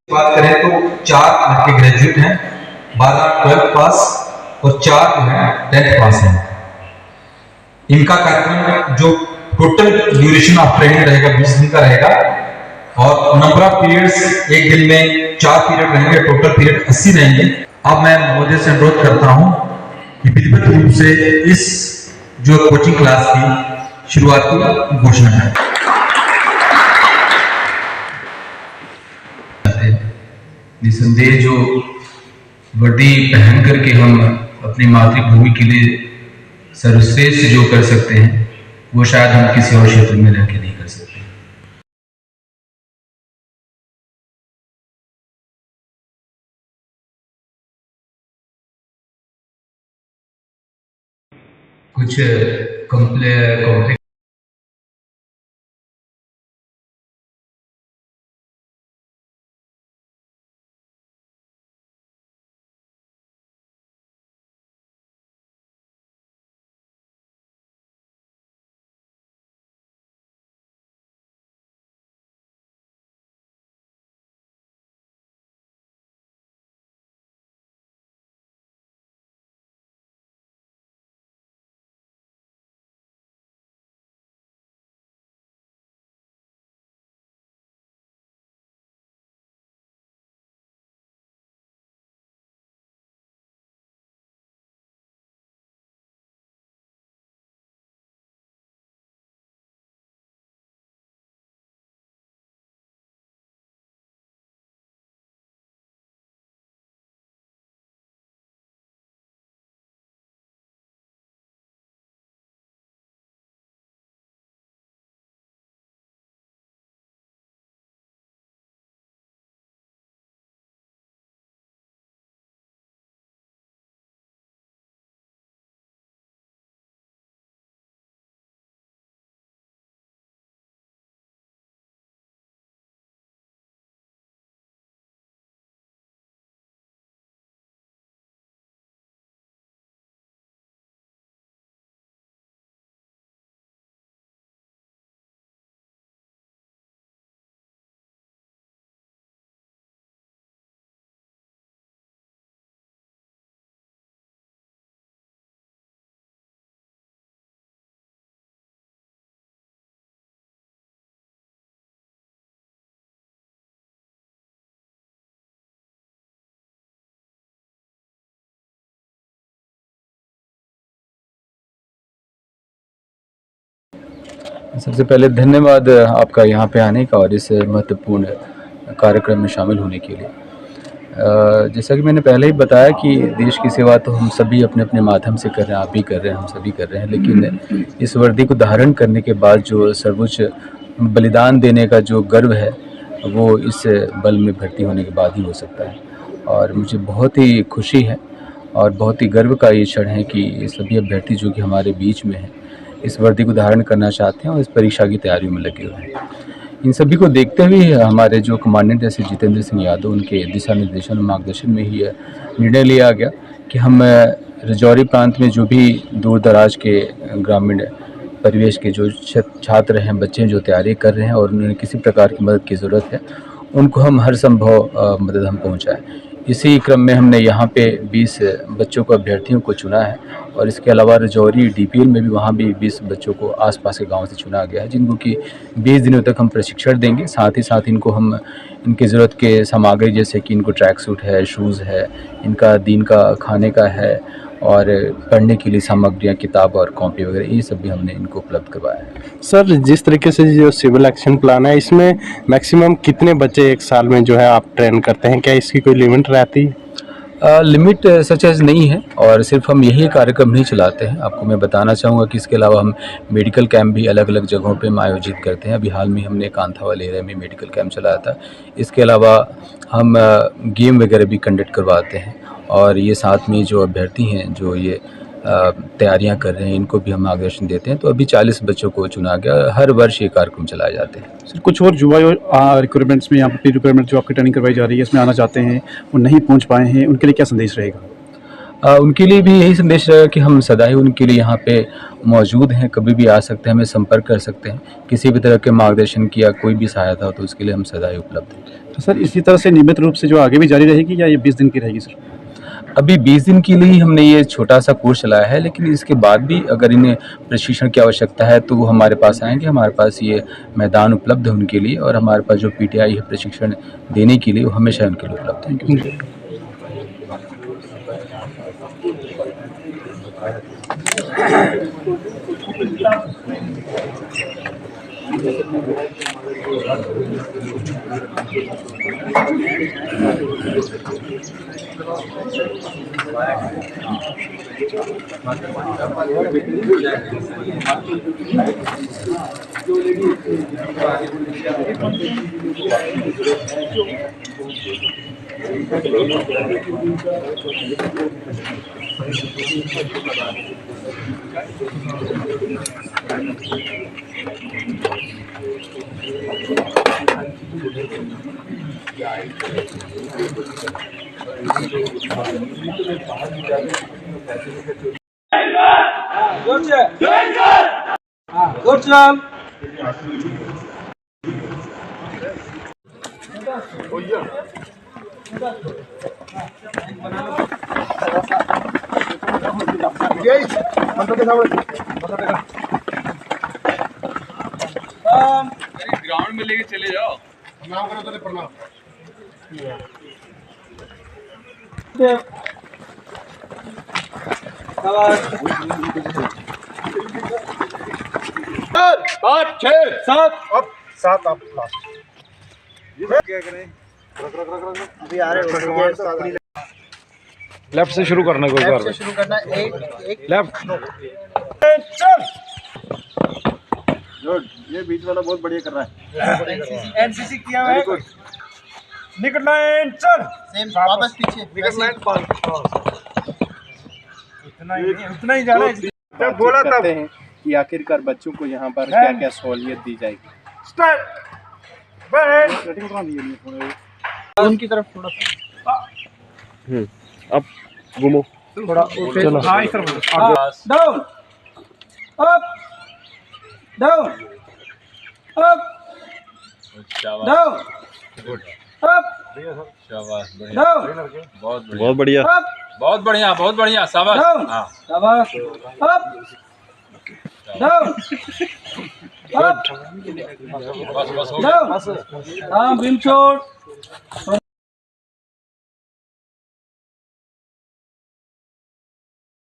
बात करें तो 4 लड़के ग्रेजुएट हैं, 12 12th पास और 4 जो है 10th पास हैं। इनका कार्यक्रम जो टोटल ड्यूरेशन ऑफ ट्रेनिंग रहेगा 20 दिन का रहेगा और नंबर ऑफ पीरियड्स एक दिन में 4 पीरियड रहेंगे, टोटल पीरियड 80 रहेंगे। अब मैं महोदय से अनुरोध करता हूं कि विधिवत रूप से इस जो कोचिंग क्लास की शुरुआत की घोषणा करें। निसंदेह जो वर्दी पहन करके हम अपनी मातृभूमि के लिए सर्वश्रेष्ठ जो कर सकते हैं वो शायद हम किसी और क्षेत्र में रह के नहीं कर सकते। कुछ कॉम्प्लेक्स सबसे पहले धन्यवाद आपका यहाँ पे आने का और इस महत्वपूर्ण कार्यक्रम में शामिल होने के लिए। जैसा कि मैंने पहले ही बताया कि देश की सेवा तो हम सभी अपने अपने माध्यम से कर रहे हैं, आप भी कर रहे हैं, हम सभी कर रहे हैं, लेकिन इस वर्दी को धारण करने के बाद जो सर्वोच्च बलिदान देने का जो गर्व है वो इस बल में भर्ती होने के बाद ही हो सकता है। और मुझे बहुत ही खुशी है और बहुत ही गर्व का ये क्षण है कि सभी अभ्यर्थी जो कि हमारे बीच में हैं इस वर्दी को धारण करना चाहते हैं और इस परीक्षा की तैयारियों में लगे हुए हैं। इन सभी को देखते हुए हमारे जो कमांडेंट जैसे जितेंद्र सिंह यादव उनके दिशा निर्देशन और मार्गदर्शन में ही निर्णय लिया गया कि हम राजौरी प्रांत में जो भी दूर दराज के ग्रामीण परिवेश के जो छात्र हैं, बच्चे जो तैयारी कर रहे हैं और उन्हें किसी प्रकार की मदद की ज़रूरत है उनको हम हर संभव मदद हम पहुँचाएँ। इसी क्रम में हमने यहाँ पे 20 बच्चों को अभ्यर्थियों को चुना है और इसके अलावा राजौरी डीपीएल में भी वहाँ भी 20 बच्चों को आसपास के गांव से चुना गया है जिनको कि 20 दिनों तक हम प्रशिक्षण देंगे। साथ ही साथ इनको हम इनकी ज़रूरत के सामग्री जैसे कि इनको ट्रैक सूट है, शूज़ है, इनका दिन का खाने का है और पढ़ने के लिए सामग्रियाँ, किताब और कॉपी वगैरह ये सब भी हमने इनको उपलब्ध करवाया है। सर, जिस तरीके से जो सिविल एक्शन प्लान है इसमें मैक्सिमम कितने बच्चे एक साल में जो है आप ट्रेन करते हैं, क्या इसकी कोई लिमिट रहती है? लिमिट सच एज नहीं है और सिर्फ हम यही कार्यक्रम नहीं चलाते हैं। आपको मैं बताना चाहूँगा कि इसके अलावा हम मेडिकल कैंप भी अलग अलग जगहों पे हम आयोजित करते हैं। अभी हाल में हमने कांथावाल एरिया में मेडिकल कैंप चलाया था। इसके अलावा हम गेम वगैरह भी कंडक्ट करवाते हैं और ये साथ में जो अभ्यर्थी हैं जो ये तैयारियां कर रहे हैं इनको भी हम मार्गदर्शन देते हैं। तो अभी 40 बच्चों को चुना गया। हर वर्ष ये कार्यक्रम चलाए जाते हैं। सर, कुछ और युवा रिक्रूटमेंट्स में यहाँ पर रिक्रूटमेंट जो आपकी ट्रेनिंग करवाई जा रही है इसमें आना चाहते हैं वो नहीं पहुँच पाए हैं, उनके लिए क्या संदेश रहेगा? उनके लिए भी यही संदेश रहेगा कि हम सदा ही उनके लिए यहाँ पे मौजूद हैं, कभी भी आ सकते हैं, हमें संपर्क कर सकते हैं, किसी भी तरह के मार्गदर्शन की या कोई भी सहायता हो तो उसके लिए हम सदा ही उपलब्ध हैं। तो सर इसी तरह से नियमित रूप से जो आगे भी जारी रहेगी या ये 20 दिन की रहेगी सर? अभी 20 दिन के लिए ही हमने ये छोटा सा कोर्स चलाया है, लेकिन इसके बाद भी अगर इन्हें प्रशिक्षण की आवश्यकता है तो वो हमारे पास आएंगे। हमारे पास ये मैदान उपलब्ध है उनके लिए, और हमारे पास जो पीटीआई है प्रशिक्षण देने के लिए, वो हमेशा उनके लिए उपलब्ध है। ग्राउंड में लेके चले जाओ। लेफ्ट से शुरू करना कोई बार शुरू करना एक लेफ्ट ये बीच वाला बहुत बढ़िया कर रहा है। एनसीसी किया हुआ है। निकट लाइन चल सेम वापस पीछे निकट लाइन उतना ही जाना है। जब बोला तब कि आखिरकार बच्चों को यहाँ पर क्या क्या सहूलियत दी जाएगी। स्टार्ट उनकी तरफ थोड़ा सा अब घूमो थोड़ा चलो down up down up down up down बहुत बढ़िया अप बहुत बढ़िया, बहुत बढ़िया, शाबाश। डाउन हाँ, शाबाश अप डाउन अप बस बस हो गया। डाउन हाँ बीम शॉट